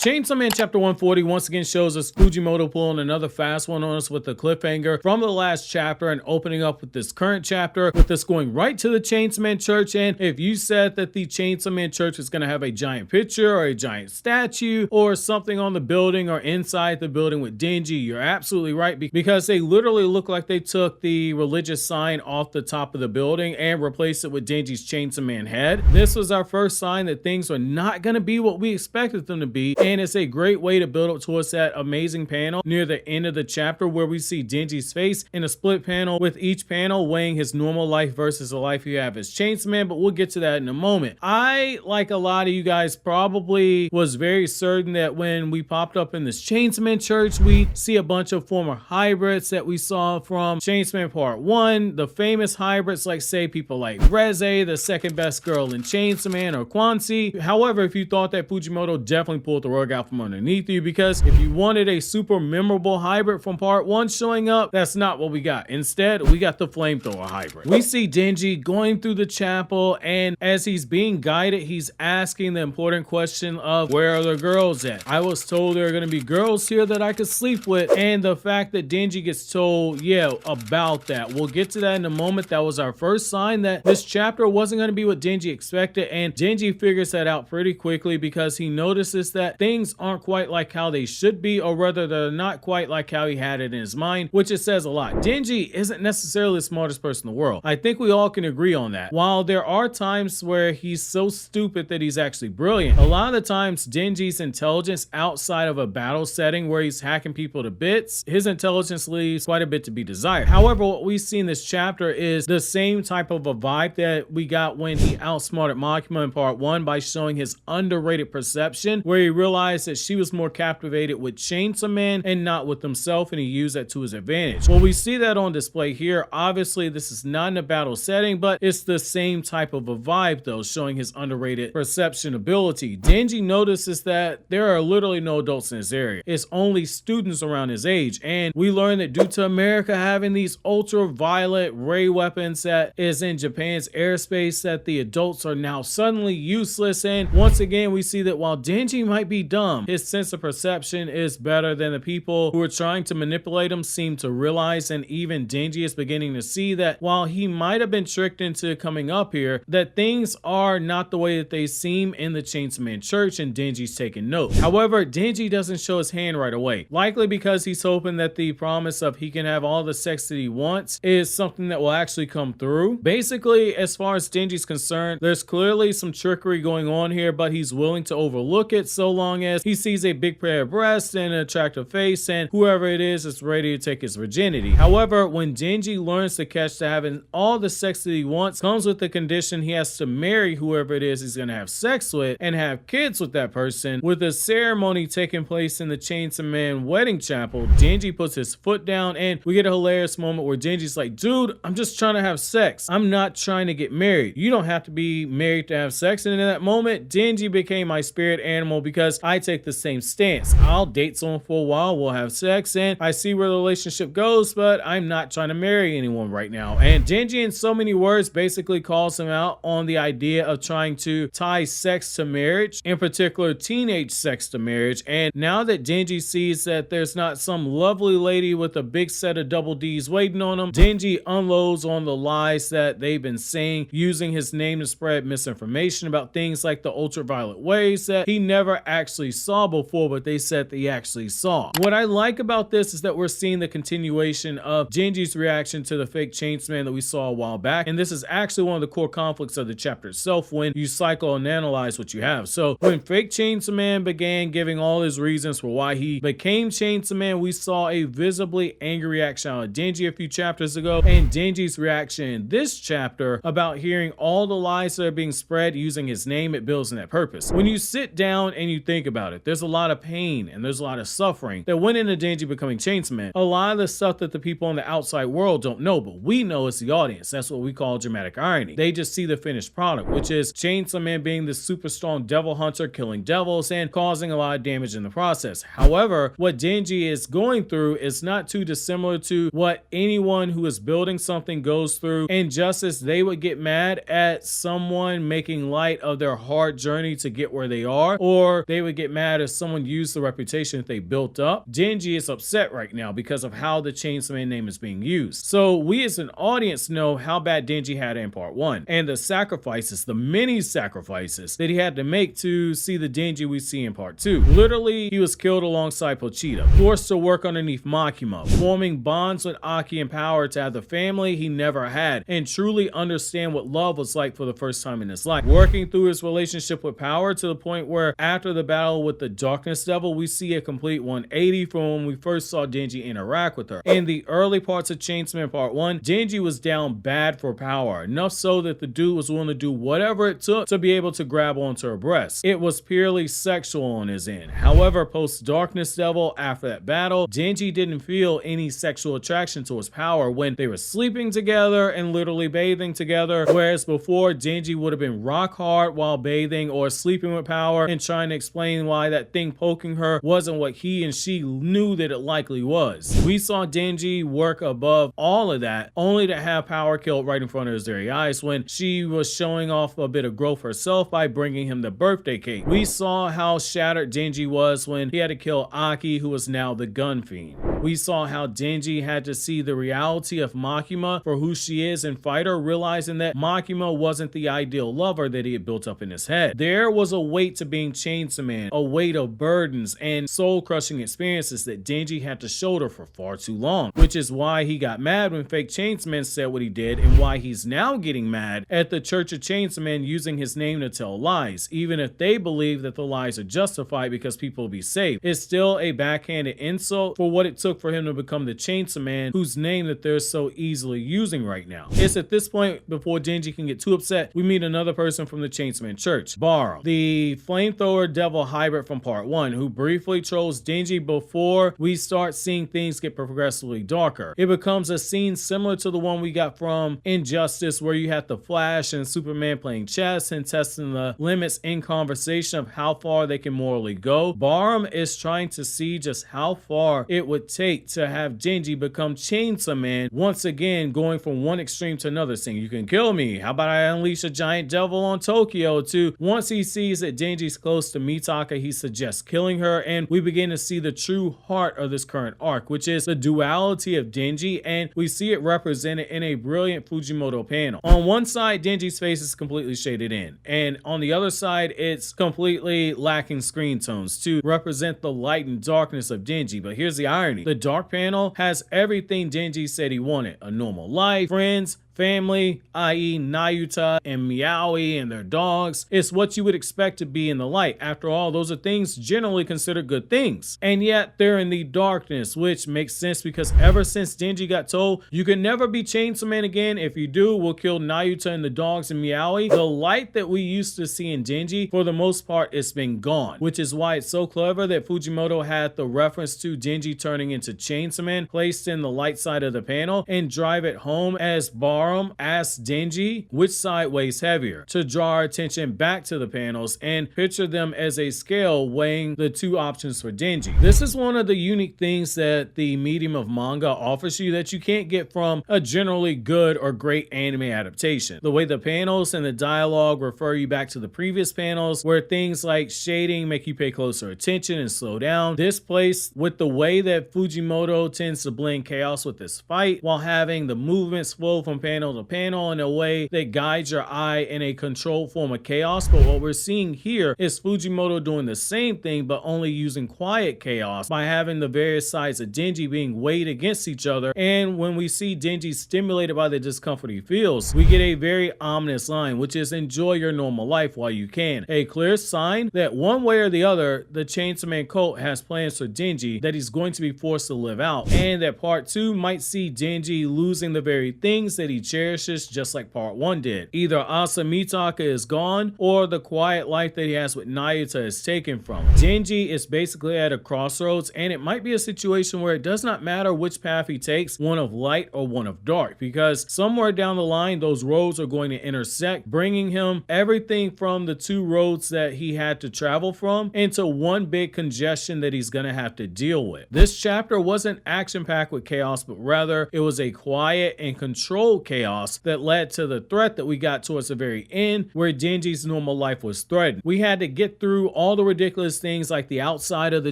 Chainsaw Man chapter 140 once again shows us Fujimoto pulling another fast one on us with the cliffhanger from the last chapter and opening up with this current chapter, with us going right to the Chainsaw Man church. And if you said that the Chainsaw Man church is going to have a giant picture or a giant statue or something on the building or inside the building with Dnji, you're absolutely right, because they literally look like they took the religious sign off the top of the building and replaced it with Denji's Chainsaw Man head. This was our first sign that things are not going to be what we expected them to be, and it's a great way to build up towards that amazing panel near the end of the chapter where we see Denji's face in a split panel, with each panel weighing his normal life versus the life you have as Chainsaw Man, but we'll get to that in a moment. I, like a lot of you guys, probably was very certain that when we popped up in this Chainsaw Man church, we see a bunch of former hybrids that we saw from Chainsaw Man Part 1, the famous hybrids like, say, people like Reze, the second best girl in Chainsaw Man, or Kwanzi. However, if you thought that, Fujimoto definitely pulled the rug out from underneath you, because if you wanted a super memorable hybrid from Part 1 showing up, that's not what we got. Instead, we got the flamethrower hybrid. We see Dnji going through the chapel, and as he's being guided, he's asking the important question of, where are the girls at? I was told there are going to be girls here that I could sleep with, and the fact that Dnji gets told, yeah, about that. We'll get to that in a moment. That was our first sign that this chapter wasn't going to be what Dnji expected, and Dnji figures that out pretty quickly because he notices that things aren't quite like how they should be, or rather they're not quite like how he had it in his mind, which it says a lot. Dnji isn't necessarily the smartest person in the world. I think we all can agree on that. While there are times where he's so stupid that he's actually brilliant, a lot of the times Dnji's intelligence outside of a battle setting where he's hacking people to bits, his intelligence leaves quite a bit to be desired. However, what we see in this chapter is the same type of a vibe that we got when he outsmarted Makima in Part 1 by showing his underrated perception, where he realized that she was more captivated with Chainsaw Man and not with himself, and he used that to his advantage. Well, we see that on display here. Obviously, this is not in a battle setting, but it's the same type of a vibe though, showing his underrated perception ability. Dnji notices that there are literally no adults in his area. It's only students around his age, and we learn that due to America having these ultraviolet ray weapons that is in Japan's airspace, that the adults are now suddenly useless. And once again, we see that while Dnji might be dumb, his sense of perception is better than the people who are trying to manipulate him seem to realize. And even Dnji is beginning to see that while he might have been tricked into coming up here, that things are not the way that they seem in the Chainsaw Man church, and Dnji's taking note. However, Dnji doesn't show his hand right away, likely because he's hoping that the promise of he can have all the sex that he wants is something that will actually come through. Basically, as far as Dnji's concerned, there's clearly some trickery going on here, but he's willing to overlook it so long as he sees a big pair of breasts and an attractive face, and whoever it is ready to take his virginity. However, when Dnji learns the catch to having all the sex that he wants comes with the condition he has to marry whoever it is he's going to have sex with and have kids with that person, with a ceremony taking place in the Chainsaw Man wedding chapel, Dnji puts his foot down, and we get a hilarious moment where Dnji's like, dude, I'm just trying to have sex. I'm not trying to get married. You don't have to be married to have sex. And in that moment, Dnji became my spirit animal, because I take the same stance. I'll date someone for a while, we'll have sex, and I see where the relationship goes, but I'm not trying to marry anyone right now. And Dnji, in so many words, basically calls him out on the idea of trying to tie sex to marriage, in particular teenage sex to marriage. And now that Dnji sees that there's not some lovely lady with a big set of double D's waiting on him, Dnji unloads on the lies that they've been saying, using his name to spread misinformation about things like the ultraviolet waves that he never actually saw before, but they said that he actually saw. What I like about this is that we're seeing the continuation of Dnji's reaction to the fake Chainsaw Man that we saw a while back, and this is actually one of the core conflicts of the chapter itself when you cycle and analyze what you have. So when fake Chainsaw Man began giving all his reasons for why he became Chainsaw Man, we saw a visibly angry reaction out of Dnji a few chapters ago, and Dnji's reaction in this chapter about hearing all the lies that are being spread using his name, it builds in that purpose. When you sit down and you think about it, there's a lot of pain and there's a lot of suffering that went into Dnji becoming Chainsaw Man. A lot of the stuff that the people in the outside world don't know, but we know as the audience. That's what we call dramatic irony. They just see the finished product, which is Chainsaw Man being this super strong devil hunter, killing devils and causing a lot of damage in the process. However, what Dnji is going through is not too dissimilar to what anyone who is building something goes through, and just as they would get mad at someone making light of their hard journey to get where they are, or they would would get mad if someone used the reputation that they built up, Dnji is upset right now because of how the Chainsaw Man name is being used. So we as an audience know how bad Dnji had it in part 1, and the sacrifices, the many sacrifices that he had to make to see the Dnji we see in part 2. Literally, he was killed alongside Pochita, forced to work underneath Makima, forming bonds with Aki and Power to have the family he never had, and truly understand what love was like for the first time in his life. Working through his relationship with Power to the point where after the battle with the Darkness Devil, we see a complete 180 from when we first saw Denji interact with her. In the early parts of Chainsaw Man Part 1, Denji was down bad for Power, enough so that the dude was willing to do whatever it took to be able to grab onto her breast. It was purely sexual on his end. However, post Darkness Devil, after that battle, Denji didn't feel any sexual attraction towards Power when they were sleeping together and literally bathing together, whereas before Denji would have been rock hard while bathing or sleeping with Power and trying to explain why that thing poking her wasn't what he and she knew that it likely was. We saw Denji work above all of that, only to have Power killed right in front of his very eyes when she was showing off a bit of growth herself by bringing him the birthday cake. We saw how shattered Denji was when he had to kill Aki, who was now the gun fiend. We saw how Denji had to see the reality of Makima for who she is and fight her, realizing that Makima wasn't the ideal lover that he had built up in his head. There was a weight to being Chainsaw Man, a weight of burdens and soul-crushing experiences that Denji had to shoulder for far too long, which is why he got mad when fake Chainsaw Man said what he did, and why he's now getting mad at the Church of Chainsaw Man using his name to tell lies, even if they believe that the lies are justified because people will be saved. It's still a backhanded insult for what it took for him to become the Chainsaw Man, whose name that they're so easily using right now. It's at this point, before Denji can get too upset, we meet another person from the Chainsaw Man Church, Barham, the flamethrower devil hybrid from part 1, who briefly trolls Denji before we start seeing things get progressively darker. It becomes a scene similar to the one we got from Injustice, where you have the Flash and Superman playing chess and testing the limits in conversation of how far they can morally go. Barham is trying to see just how far it would take to have Denji become Chainsaw Man, once again going from one extreme to another, saying you can kill me, how about I unleash a giant devil on Tokyo, to once he sees that Denji's close to Mitaka, he suggests killing her, and we begin to see the true heart of this current arc, which is the duality of Denji, and we see it represented in a brilliant Fujimoto panel. On one side, Denji's face is completely shaded in, and on the other side, it's completely lacking screen tones to represent the light and darkness of Denji. But here's the irony: the dark panel has everything Denji said he wanted: a normal life, friends, family, i.e. Nayuta and Meowie and their dogs. It's what you would expect to be in the light. After all, those are things generally considered good things. And yet they're in the darkness, which makes sense because ever since Denji got told, you can never be Chainsaw Man again. If you do, we'll kill Nayuta and the dogs and Meowie. The light that we used to see in Denji, for the most part, it's been gone, which is why it's so clever that Fujimoto had the reference to Denji turning into Chainsaw Man placed in the light side of the panel, and drive it home as Barham asked Denji which side weighs heavier, to draw our attention back to the panels and picture them as a scale weighing the two options for Denji. This is one of the unique things that the medium of manga offers you that you can't get from a generally good or great anime adaptation. The way the panels and the dialogue refer you back to the previous panels, where things like shading make you pay closer attention and slow down. This place, with the way that Fujimoto tends to blend chaos with this fight, while having the movements flow from panel to panel in a way that guides your eye in a controlled form of chaos. But what we're seeing here is Fujimoto doing the same thing, but only using quiet chaos by having the various sides of Denji being weighed against each other. And when we see Denji stimulated by the discomfort he feels, we get a very ominous line, which is enjoy your normal life while you can. A clear sign that one way or the other, the Chainsaw Man cult has plans for Denji that he's going to be forced to live out, and that part 2 might see Denji losing the very things that he cherishes, just like part 1 did. Either Asa Mitaka is gone, or the quiet life that he has with Nayuta is taken from him. Denji is basically at a crossroads, and it might be a situation where it does not matter which path he takes, one of light or one of dark, because somewhere down the line those roads are going to intersect, bringing him everything from the two roads that he had to travel from into one big congestion that he's gonna have to deal with. This chapter wasn't action-packed with chaos, but rather it was a quiet and controlled chaos that led to the threat that we got towards the very end, where Denji's normal life was threatened. We had to get through all the ridiculous things like the outside of the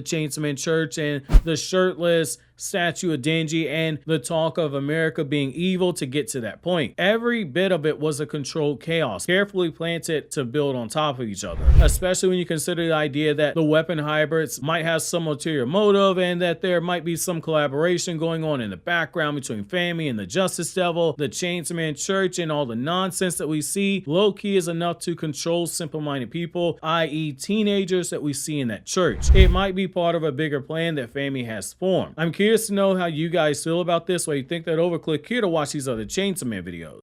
Chainsaw Church and the shirtless statue of Dnji and the talk of America being evil to get to that point. Every bit of it was a controlled chaos, carefully planted to build on top of each other, especially when you consider the idea that the weapon hybrids might have some ulterior motive and that there might be some collaboration going on in the background between Family and the Justice Devil, the Chainsaw Church, and all the nonsense that we see low-key is enough to control simple-minded people, i.e. teenagers that we see in that church. It might be part of a bigger plan that Family has formed. I'm curious to know how you guys feel about this. While you think that over, click here to watch these other Chainsaw Man videos.